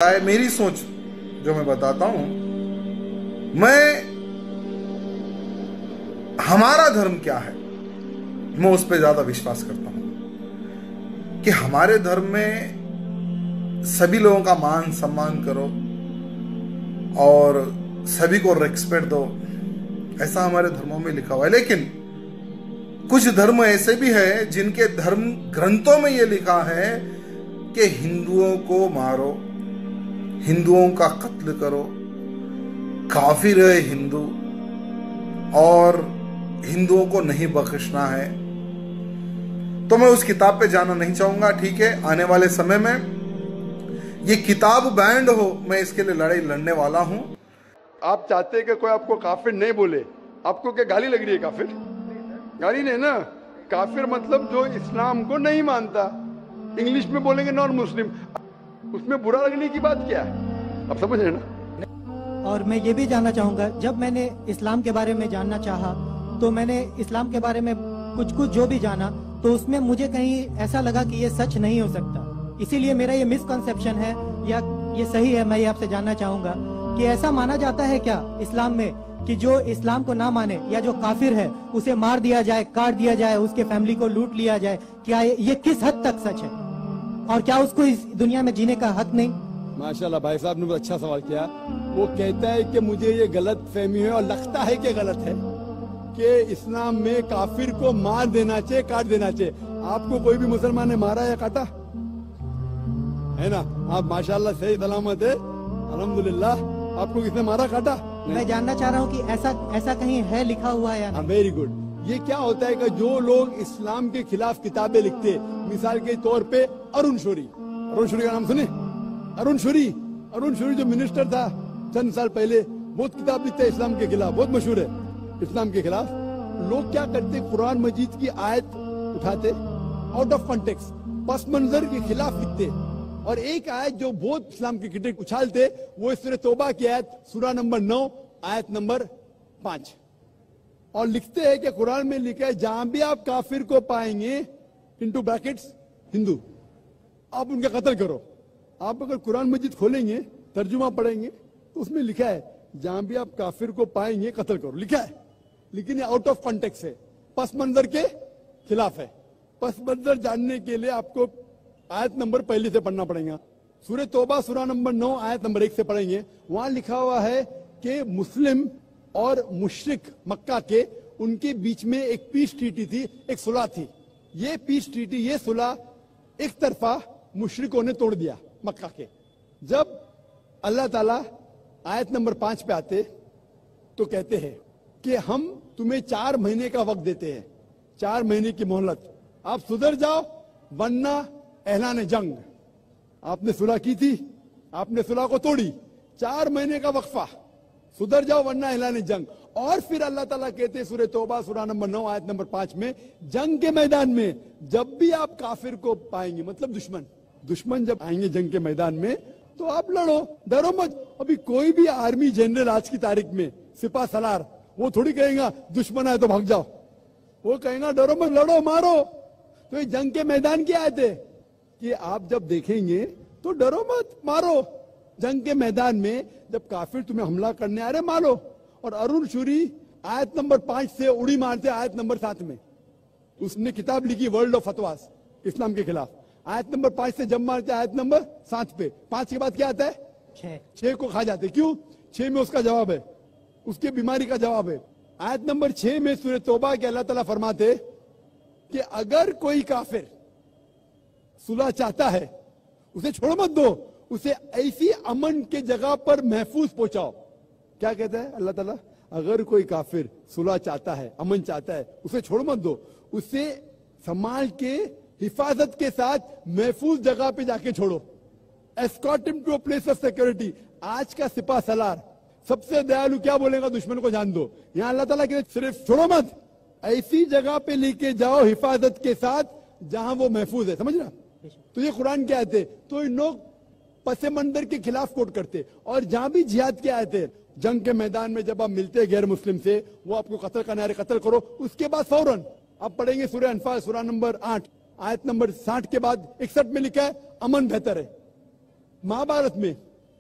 میری سوچ جو میں بتاتا ہوں، میں ہمارا دھرم کیا ہے میں اس پہ زیادہ وشواس کرتا ہوں کہ ہمارے دھرم میں سبھی لوگوں کا مان سمان کرو اور سبھی کو ریسپیکٹ دو، ایسا ہمارے دھرموں میں لکھا ہوا ہے۔ لیکن کچھ دھرم ایسے بھی ہیں جن کے دھرم گرنتھوں میں یہ لکھا ہے کہ ہندوؤں کو مارو، ہندوؤں کا قتل کرو، کافر ہے ہندو اور ہندوؤں کو نہیں بخشنا ہے۔ تو میں اس کتاب پہ جانا نہیں چاہوں گا، ٹھیک ہے؟ آنے والے سمے میں یہ کتاب بینڈ ہو، میں اس کے لیے لڑائی لڑنے والا ہوں۔ آپ چاہتے ہیں کہ کوئی آپ کو کافر نہیں بولے، آپ کو کیا گالی لگ رہی ہے؟ کافر گالی نہیں نا، کافر مطلب جو اسلام کو نہیں مانتا، انگلش میں بولیں گے نان مسلم، اس میں برا لگنے کی بات کیا ہے؟ آپ سمجھ رہے نا؟ اور میں یہ بھی جاننا چاہوں گا، جب میں نے اسلام کے بارے میں جاننا چاہا تو میں نے اسلام کے بارے میں کچھ جو بھی جانا تو اس میں مجھے کہیں ایسا لگا کہ یہ سچ نہیں ہو سکتا۔ اسی لیے میرا یہ مسکنسیپشن ہے یا یہ صحیح ہے، میں یہ آپ سے جاننا چاہوں گا کہ ایسا مانا جاتا ہے کیا اسلام میں کہ جو اسلام کو نہ مانے یا جو کافر ہے اسے مار دیا جائے، کاٹ دیا جائے، اس کے فیملی کو لوٹ لیا جائے؟ کیا یہ کس حد تک سچ ہے اور کیا اس کو اس دنیا میں جینے کا حق نہیں؟ ماشاءاللہ بھائی صاحب نے بہت اچھا سوال کیا۔ وہ کہتا ہے کہ مجھے یہ غلط فہمی ہے اور لگتا ہے کہ غلط ہے کہ اسلام میں کافر کو مار دینا چاہیے، کاٹ دینا چاہیے۔ آپ کو کوئی بھی مسلمان نے مارا یا کاٹا ہے نا؟ آپ ماشاءاللہ صحیح سلامت ہے، الحمدللہ۔ آپ کو کس نے مارا کاٹا؟ میں جاننا چاہ رہا ہوں کہ ایسا کہیں ہے لکھا ہوا ہے یا نہیں؟ Very good. یہ کیا ہوتا ہے کہ جو لوگ اسلام کے خلاف کتابیں لکھتے، مثال کے طور پہ ارون شوری کا نام سنے؟ ارون شوری جو منسٹر تھا چند سال پہلے، بہت کتاب لکھتے ہیں اسلام کے خلاف، بہت مشہور ہے اسلام کے خلاف۔ لوگ کیا کرتے؟ قرآن مجید کی آیت اٹھاتے، آؤٹ آف کانٹیکسٹ، پس منظر کے خلاف لکھتے، اور ایک آیت جو بہت اسلام کی کرٹک اچھالتے وہ سورہ توبہ کی آیت، سورہ نمبر 9 آیت نمبر 5، اور لکھتے ہیں کہ قرآن میں لکھا ہے جہاں بھی آپ کافر کو پائیں گے انٹو بریکٹس ہندو، آپ ان کا قتل کرو۔ آپ اگر قرآن مجید کھولیں گے، ترجمہ پڑھیں گے تو اس میں لکھا ہے جہاں بھی آپ کافر کو پائیں گے قتل کرو، لکھا ہے، لیکن یہ آؤٹ آف کانٹیکسٹ ہے، پس منظر کے خلاف ہے۔ پس منظر جاننے کے لیے آپ کو آیت نمبر پہلے سے پڑھنا پڑے گا۔ سورہ توبہ سورہ نمبر 9 آیت نمبر 1 سے پڑھیں گے، وہاں لکھا ہوا ہے کہ مسلم اور مشرک مکہ کے ان کے بیچ میں ایک پیس ٹریٹی تھی، ایک صلح تھی۔ یہ پیس ٹریٹی، یہ صلح ایک طرفہ مشرکوں نے توڑ دیا مکہ کے۔ جب اللہ تعالیٰ آیت نمبر 5 پہ آتے تو کہتے ہیں کہ ہم تمہیں 4 مہینے کا وقت دیتے ہیں، 4 مہینے کی مہلت، آپ سدھر جاؤ ورنہ اعلان جنگ۔ آپ نے صلح کی تھی، آپ نے صلح کو توڑی، 4 مہینے کا وقفہ، سدھر جاؤ ورنہ اعلان جنگ۔ اور پھر اللہ تعالیٰ کہتے ہیں سورہ توبہ سورہ نمبر 9 آیت نمبر 5 میں، جنگ کے میدان میں جب بھی آپ کافر کو پائیں گے، مطلب دشمن جب آئیں گے جنگ کے میدان میں تو آپ لڑو، ڈرو مت۔ ابھی کوئی بھی آرمی جنرل آج کی تاریخ میں، سپاہ سالار، وہ تھوڑی کہیں گا دشمن آئے تو بھاگ جاؤ، وہ کہیں گا ڈرو مت، لڑو، مارو۔ تو یہ جنگ کے میدان کی آیت ہے کہ آپ جب دیکھیں گے تو ڈرو مت، مارو۔ جنگ کے میدان میں جب کافر تمہیں حملہ کرنے آ رہے، مارو۔ اور ارون شوری آیت نمبر 5 سے اڑی مارتے آیت نمبر 7 میں، اس نے کتاب لکھی ورلڈ آف فتواز اسلام کے خلاف، آیت نمبر 5 سے جب مارتے آیت نمبر 7 پہ، 5 کے بعد کیا آتا ہے؟ 6 کو کھا جاتے۔ کیوں؟ 6 میں اس کا جواب ہے، اس کی بیماری کا جواب ہے۔ آیت نمبر 6 میں سورہ توبہ کے اللہ تعالیٰ فرماتے کہ اگر کوئی کافر صلح چاہتا ہے اسے چھوڑ مت دو، اسے ایسی امن کے جگہ پر محفوظ پہنچاؤ۔ کیا کہتا ہے اللہ تعالیٰ؟ اگر کوئی کافر صلح چاہتا ہے، امن چاہتا ہے، اسے چھوڑ مت دو، اسے سنبھال کے حفاظت کے ساتھ محفوظ جگہ پہ جا کے چھوڑو۔ escort him to a place of security۔ آج کا سپاہ سالار سب سے دیالو کیا بولے گا؟ دشمن کو جان دو۔ یہاں اللہ تعالیٰ کہ صرف چھوڑو مت، ایسی جگہ پہ لے کے جاؤ حفاظت کے ساتھ جہاں وہ محفوظ ہے۔ سمجھ رہا؟ تو یہ قرآن کی آیت ہے۔ تو ان لوگ پس منظر کے خلاف کوٹ کرتے، اور جہاں بھی جہاد کی آیت ہے، جنگ کے میدان میں جب آپ ملتے غیر مسلم سے، وہ آپ کو قتل کرنے آ رہے، قتل کرو۔ اس کے بعد فوراً آپ پڑھیں گے سورہ انفال سورہ نمبر 8 آیت نمبر 60 کے بعد 61 میں لکھا ہے امن بہتر ہے۔ مہابھارت میں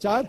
4,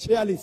46,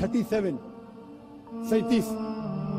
37,